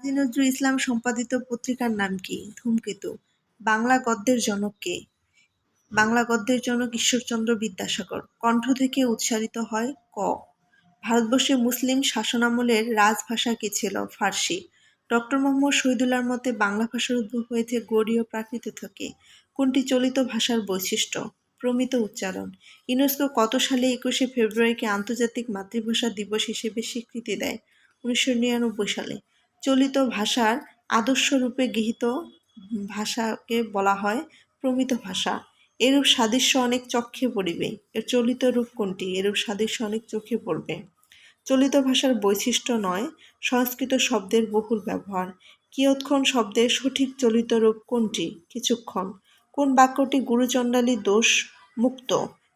কাজী নজরুল ইসলাম সম্পাদিত পত্রিকার নাম কি? ধূমকেতু। বাংলা গদ্যের জনক কে? বাংলা গদ্যের জনক ঈশ্বরচন্দ্র বিদ্যাসাগর। কণ্ঠ থেকে উচ্চারিত হয় ক। ভারতবর্ষে মুসলিম শাসনামলের রাজভাষা কি ছিল? ফার্সি। ডক্টর মোহাম্মদ শহীদুল্লাহর মতে বাংলা ভাষার উদ্ভব হয়েছে গৌড়ীয় প্রাকৃত থেকে। কোনটি চলিত ভাষার বৈশিষ্ট্য? প্রমিত উচ্চারণ। ইউনেস্কো কত সালে 21শে ফেব্রুয়ারিকে আন্তর্জাতিক মাতৃভাষা দিবস হিসেবে স্বীকৃতি দেয়? 1999 সালে। চলিত ভাষার আদর্শরূপে গৃহীত ভাষাকে বলা হয় প্রমিত ভাষা। এরূপ সাদৃশ্য অনেক চক্ষে পড়িবে। এর চলিত রূপ কোনটি? এরূপ সাদৃশ্য অনেক চোখে পড়বে। চলিত ভাষার বৈশিষ্ট্য নয়, সংস্কৃত শব্দের বহুল ব্যবহার। কিয়ৎক্ষণ শব্দের সঠিক চলিত রূপ কোনটি? কিছুক্ষণ। কোন বাক্যটি গুরুচণ্ডালী দোষ মুক্ত?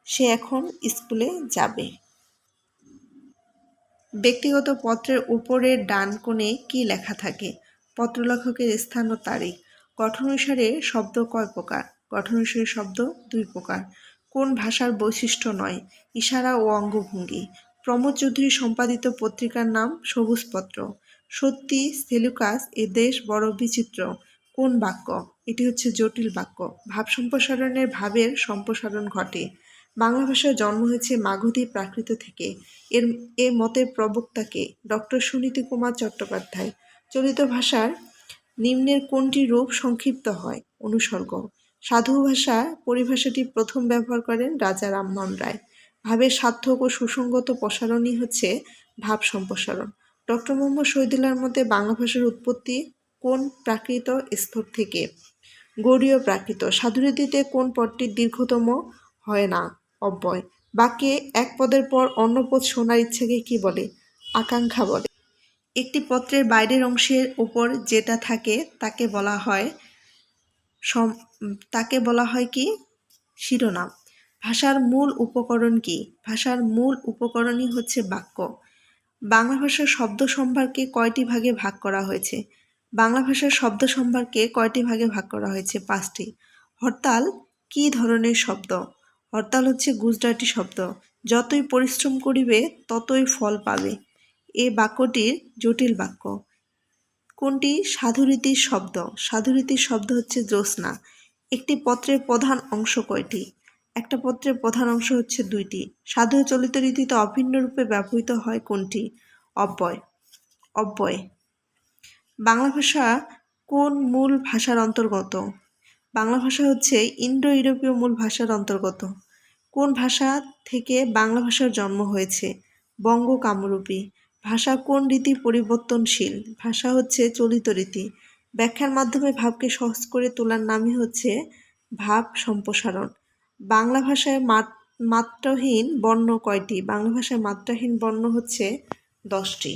সে এখন স্কুলে যাবে। ব্যক্তিগত পত্রের উপরের ডান কোণে কি লেখা থাকে? পত্রলেখকের স্থান ও তারিখ। গঠন অনুসারে শব্দ কয় প্রকার? গঠন অনুসারে শব্দ 2 প্রকার। কোন ভাষার বৈশিষ্ট্য নয়? ইশারা ও অঙ্গভঙ্গি। প্রমোদ চৌধুরী সম্পাদিত পত্রিকার নাম সবুজপত্র। সত্যি সেলুকাস এ দেশ বড় বিচিত্র। কোন বাক্য? এটি হচ্ছে জটিল বাক্য। ভাব সম্প্রসারণের ভাবের সম্প্রসারণ ঘটে। বাংলা ভাষার জন্ম হয়েছে মাগধী প্রাকৃত থেকে। এ মতের প্রবক্তা কে? ডক্টর সুনীতি কুমার চট্টোপাধ্যায়। চলিত ভাষার নিম্নের কোনটি রূপ সংক্ষিপ্ত হয়? অনুসর্গ। সাধু ভাষা পরিভাষাটি প্রথম ব্যবহার করেন রাজা রামমোহন রায়। ভাবের সার্থক ও সুসংগত প্রসারণই হচ্ছে ভাব সম্প্রসারণ। ডক্টর মোহাম্মদ শহীদুল্লাহর মতে বাংলা ভাষার উৎপত্তি কোন প্রাকৃত স্তর থেকে? গৌড়ীয় প্রাকৃত। সাধুরীতিতে কোন পদটি দীর্ঘতম হয় না? অব্যয়। বাক্যে এক পদের পর অন্য পদ শোনার ইচ্ছাকে কি বলে? আকাঙ্ক্ষা বলে। একটি পত্রের বাইরের অংশের উপর যেটা থাকে তাকে বলা হয় কি? শিরোনাম। ভাষার মূল উপকরণ কি? ভাষার মূল উপকরণই হচ্ছে বাক্য। বাংলা ভাষার শব্দ সম্ভারকে কয়টি ভাগে ভাগ করা হয়েছে? বাংলা ভাষার শব্দ সম্ভারকে কয়টি ভাগে ভাগ করা হয়েছে? 5টি। হরতাল কি ধরনের শব্দ? হরতাল হচ্ছে গুজরাটি শব্দ। যতই পরিশ্রম করিবে ততই ফল পাবে। এ বাক্যটির জটিল বাক্য। কোনটি সাধুরীতির শব্দ? সাধুরীতির শব্দ হচ্ছে জ্যোৎস্না। একটি পত্রের প্রধান অংশ কয়টি? একটা পত্রের প্রধান অংশ হচ্ছে 2টি। সাধু চলিত রীতিতে অভিন্ন রূপে ব্যবহৃত হয় কোনটি? অব্যয়। অব্যয়। বাংলা ভাষা কোন মূল ভাষার অন্তর্গত? বাংলা ভাষা হচ্ছে ইন্দো ইউরোপীয় মূল ভাষার অন্তর্গত। কোন ভাষা থেকে বাংলা ভাষার জন্ম হয়েছে? বঙ্গ কামরূপী। ভাষা কোন রীতি পরিবর্তনশীল? ভাষা হচ্ছে চলিত রীতি। ব্যাখ্যার মাধ্যমে ভাবকে সহজ করে তোলার নামই হচ্ছে ভাব সম্প্রসারণ। বাংলা ভাষায় মাত্রাহীন বর্ণ কয়টি? বাংলা ভাষায় মাত্রাহীন বর্ণ হচ্ছে 10টি।